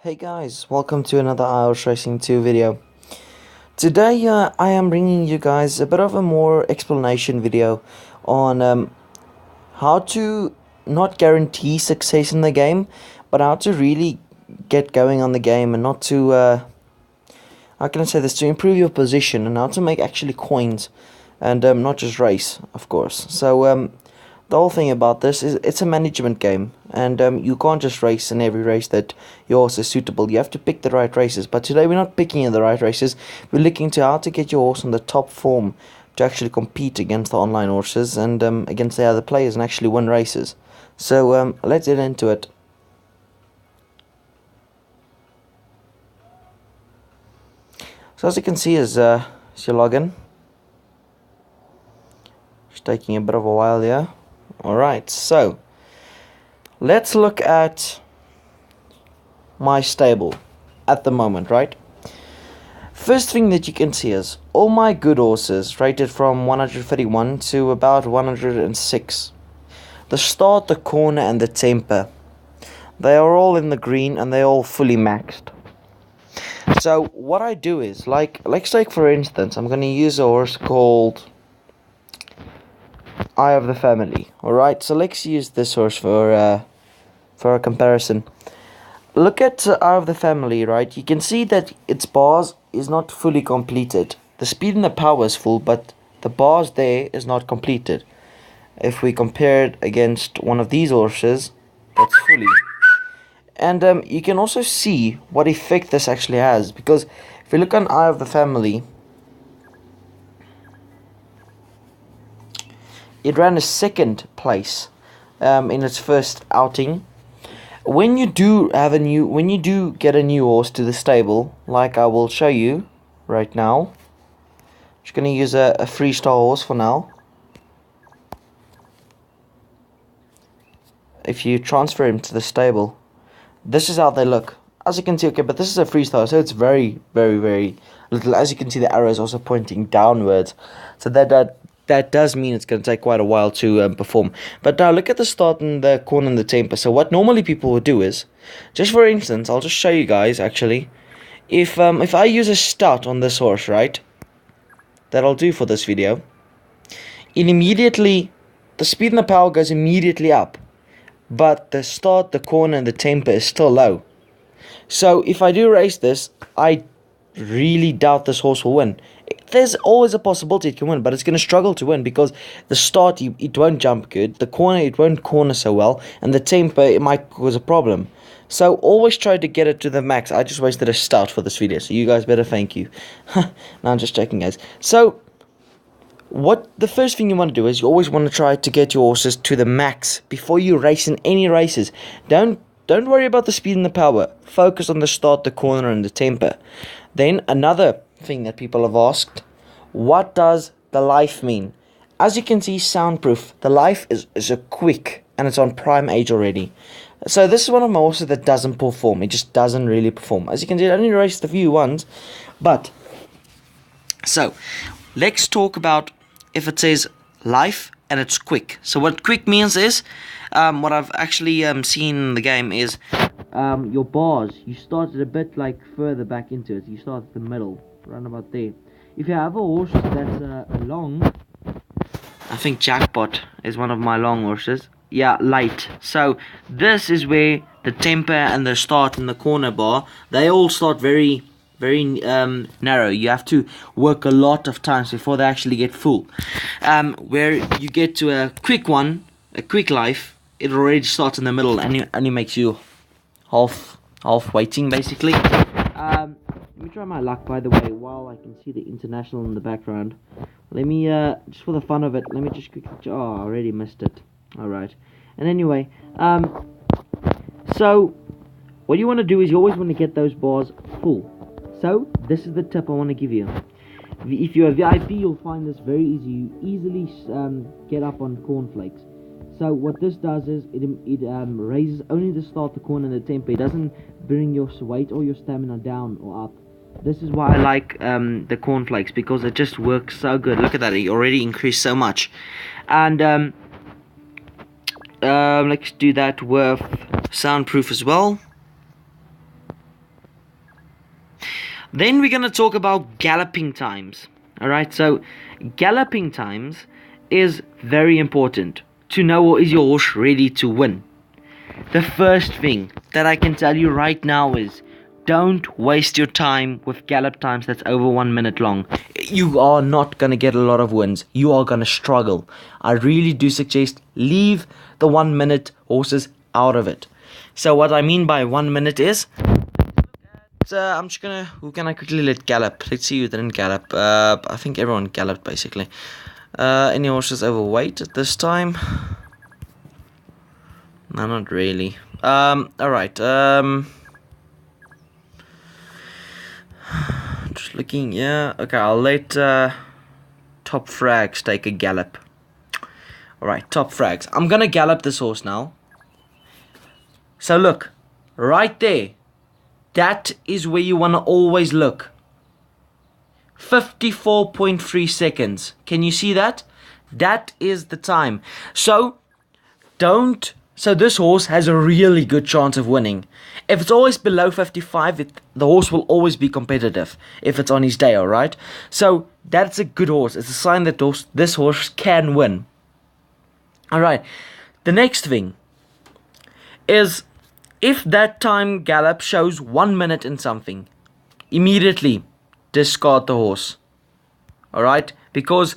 Hey guys, welcome to another iHorse Racing 2 video. Today I am bringing you guys a bit of a more explanation video on how to not guarantee success in the game, but how to really get going on the game and not to, how can I say this, to improve your position and how to make actually coins and not just race, of course. So the whole thing about this is it's a management game, and you can't just race in every race that your horse is suitable. You have to pick the right races. But today we're not picking the right races. We're looking to how to get your horse on the top form to actually compete against the online horses and against the other players and actually win races. So let's get into it. So as you can see is your login. It's taking a bit of a while here. Alright, so let's look at my stable at the moment, right? First thing that you can see is all my good horses rated from 131 to about 106. The start, the corner and the temper, they are all in the green and they're all fully maxed. So what I do is, let's take for instance, I'm going to use a horse called Eye of the Family. Alright, so let's use this horse for a comparison. Look at Eye of the Family, right? You can see that its bars is not fully completed. The speed and the power is full, but the bars there is not completed. If we compare it against one of these horses, that's fully. And you can also see what effect this actually has, because if you look on Eye of the Family, it ran a second place in its first outing. When you do get a new horse to the stable, like I will show you right now, I'm just gonna use a freestyle horse for now. If you transfer him to the stable, this is how they look. As you can see, okay, but this is a freestyle, so it's very, very, very little. As you can see, the arrow is also pointing downwards, so that does mean it's going to take quite a while to perform. But now look at the start and the corner and the temper. So what normally people would do is, just for instance, I'll just show you guys actually. If I use a start on this horse, right, that I'll do for this video, immediately the speed and the power goes immediately up, but the start, the corner and the temper is still low. So if I do race this, I really doubt this horse will win. There's always a possibility it can win, but it's going to struggle to win because the start, it won't jump good, the corner, it won't corner so well, and the temper, it might cause a problem. So always try to get it to the max. I just wasted a start for this video, so you guys better thank you. No, I'm just joking, guys. So the first thing you want to do is you always want to try to get your horses to the max before you race in any races. Don't worry about the speed and the power. Focus on the start, the corner, and the temper. Then another thing that people have asked, what does the life mean? As you can see, soundproof. The life is a quick, and it's on prime age already. So this is one of my horses that doesn't perform. It just doesn't really perform. As you can see, I only raced a few ones. But, so, let's talk about if it says life and it's quick. So what quick means is, what I've actually seen in the game is your bars. You started a bit like further back into it. You start at the middle, around about there. If you have a horse that's long, I think Jackpot is one of my long horses. Yeah, light. So this is where the temper and the start and the corner bar, they all start very narrow. You have to work a lot of times before they actually get full. Where you get to a quick one, a quick life, it already starts in the middle and it only makes you half waiting basically. Let me try my luck, by the way, while I can see the international in the background. Let me just for the fun of it, let me just quickly, oh, I already missed it. Alright, and anyway, so what you want to do is you always want to get those bars full. So this is the tip I want to give you. If you're a VIP, you'll find this very easy. You easily get up on cornflakes. So what this does is it raises only the start, the corner, and the tempo. It doesn't bring your weight or your stamina down or up. This is why I like the cornflakes, because it just works so good. Look at that, it already increased so much. And let's do that with soundproof as well. Then we're going to talk about galloping times. Alright, so galloping times is very important to know, is your horse ready to win. The first thing that I can tell you right now is don't waste your time with gallop times that's over 1 minute long. You are not going to get a lot of wins. You are going to struggle. I really do suggest leave the 1 minute horses out of it. So what I mean by 1 minute is, I'm just gonna, who can I quickly let gallop? Let's see who didn't gallop. I think everyone galloped basically. Any horses overweight at this time? No, not really. Alright, just looking, yeah, okay, I'll let Top Frags take a gallop. Alright, Top Frags. I'm gonna gallop this horse now. So look, right there, that is where you want to always look. 54.3 seconds. Can you see that? That is the time. So this horse has a really good chance of winning. If it's always below 55, the horse will always be competitive if it's on his day, alright? So that's a good horse. It's a sign that this horse can win. Alright, the next thing is, if that time gallop shows 1 minute and something, immediately discard the horse. Alright? Because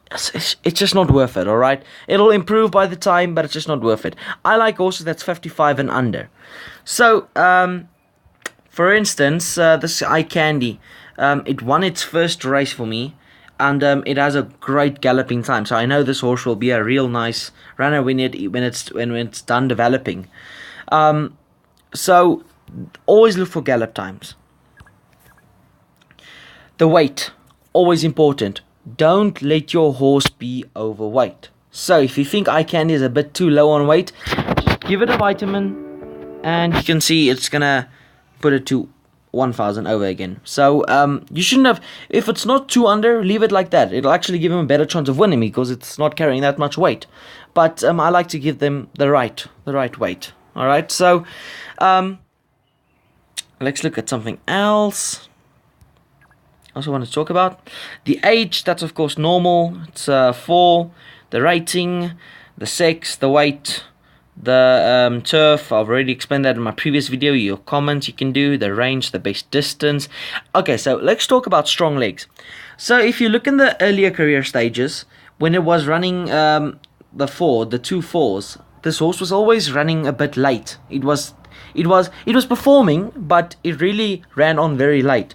it's just not worth it, alright? It'll improve by the time, but it's just not worth it. I like horses that's 55 and under. So, for instance, this Eye Candy, it won its first race for me, and it has a great galloping time. So I know this horse will be a real nice runner when it's done developing. So always look for gallop times. The weight, always important. Don't let your horse be overweight. So if you think Eye Candy is a bit too low on weight, just give it a vitamin, and you can see it's gonna put it to 1,000 over again. So you shouldn't have, if it's not too under, leave it like that. It'll actually give him a better chance of winning because it's not carrying that much weight. But I like to give them the right weight. Alright, so let's look at something else. I also want to talk about the age. That's of course normal. It's 4. The rating, the sex, the weight, the turf. I've already explained that in my previous video. Your comments you can do, the range, the best distance. Okay, so let's talk about strong legs. So if you look in the earlier career stages, when it was running the 2 4s, this horse was always running a bit late. It was performing, but it really ran on very late.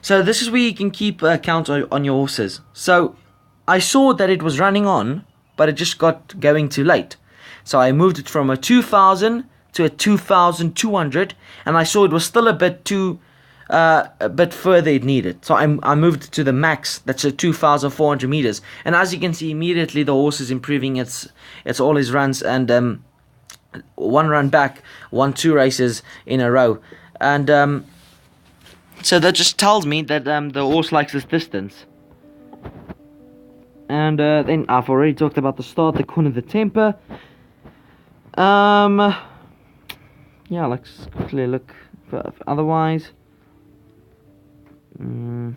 So this is where you can keep count on your horses. So I saw that it was running on, but it just got going too late. So I moved it from a 2,000 to a 2,200, and I saw it was still a bit further it needed. So I moved it to the max. That's a 2,400 meters. And as you can see, immediately the horse is improving its all his runs, and 1 run back, 2 races in a row, and so that just tells me that the horse likes this distance. And then I've already talked about the start, the corner, the temper. Yeah, let's quickly look for otherwise. I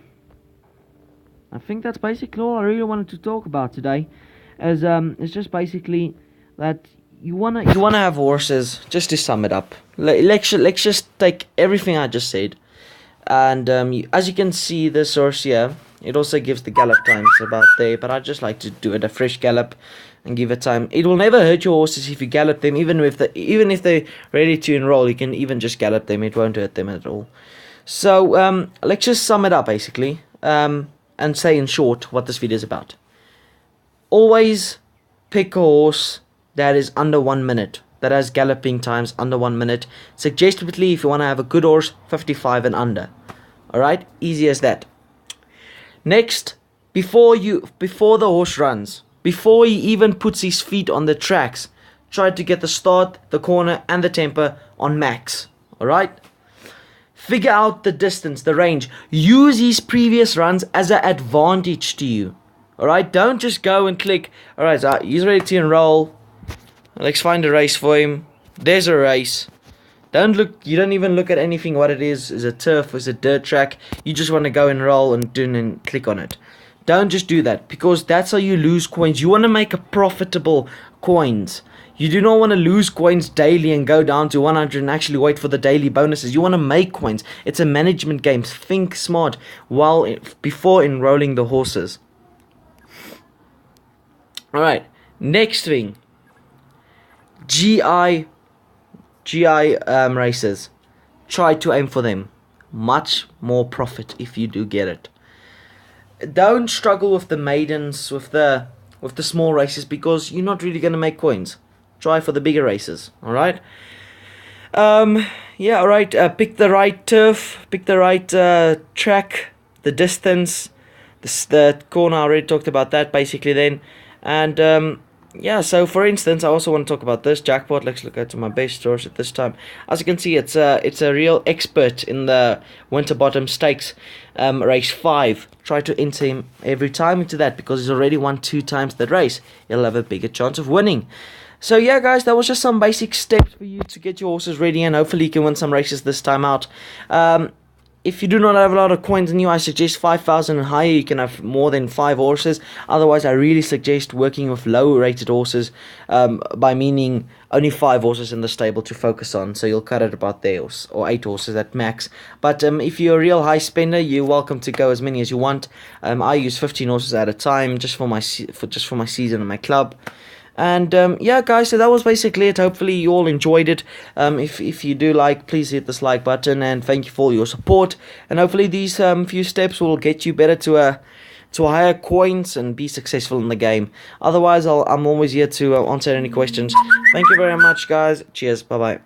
think that's basically all I really wanted to talk about today. As it's just basically that you wanna have horses. Just to sum it up, let's just take everything I just said, and as you can see, this horse here, it also gives the gallop times about there, but I just like to do it a fresh gallop and give it time. It will never hurt your horses if you gallop them, even if they're ready to enroll. You can even just gallop them; it won't hurt them at all. So let's just sum it up basically, and say in short what this video is about. Always pick a horse that is under 1 minute, that has galloping times under 1 minute. Suggestively, if you want to have a good horse, 55 and under. Alright, easy as that. Next, before the horse runs, before he even puts his feet on the tracks, try to get the start, the corner, and the temper on max. Alright? Figure out the distance, the range. Use his previous runs as an advantage to you. Alright? Don't just go and click, alright, so he's ready to enroll. Let's find a race for him. There's a race. You don't even look at anything what it is. Is it turf? Is it dirt track? You just want to go and roll and click on it. Don't just do that, because that's how you lose coins. You want to make a profitable coins. You do not want to lose coins daily and go down to 100 and actually wait for the daily bonuses. You want to make coins. It's a management game. Think smart before enrolling the horses. Alright, next thing. GI races. Try to aim for them. Much more profit if you do get it. Don't struggle with the maidens, with the small races, because you're not really going to make coins. Try for the bigger races. Alright? Yeah, alright. Pick the right turf, pick the right track, the distance, the corner. I already talked about that basically then. And yeah, so for instance, I also want to talk about this jackpot. Let's look at my base stores at this time. As you can see, it's a real expert in the Winterbottom Stakes race 5. Try to enter him every time into that, because he's already won 2 times that race. He'll have a bigger chance of winning. So yeah, guys, that was just some basic steps for you to get your horses ready, and hopefully you can win some races this time out. If you do not have a lot of coins in you, I suggest 5,000 and higher. You can have more than 5 horses. Otherwise, I really suggest working with low-rated horses, by meaning only 5 horses in the stable to focus on. So you'll cut it about there, or 8 horses at max. But if you're a real high spender, you're welcome to go as many as you want. I use 15 horses at a time just for my season and my club. And yeah, guys, so that was basically it. Hopefully you all enjoyed it. If you do like, please hit this like button, and thank you for all your support. And hopefully these few steps will get you better to higher coins and be successful in the game. Otherwise, I'm always here to answer any questions. Thank you very much, guys. Cheers. Bye bye.